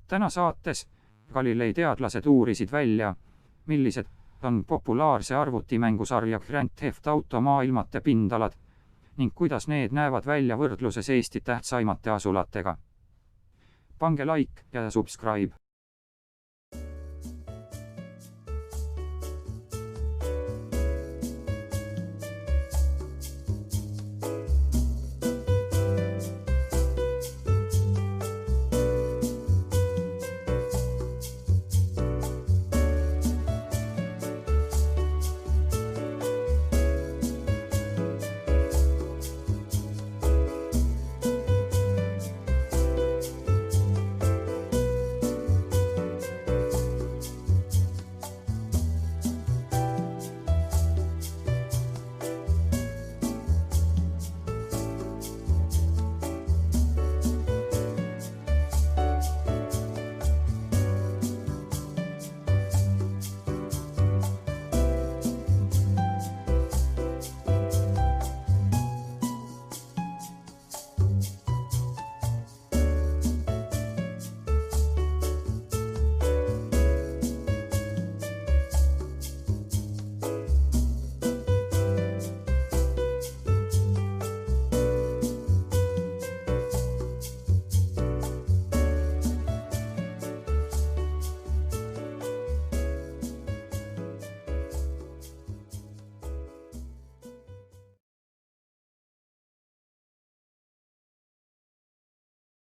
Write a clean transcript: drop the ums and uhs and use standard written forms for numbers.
Täna saates Galilei teadlased uurisid välja, millised on populaarse arvutimängusarja Grand Theft Auto maailmate pindalad ning kuidas need näevad välja võrdluses Eesti tähtsaimate asulatega. Pange like ja subscribe.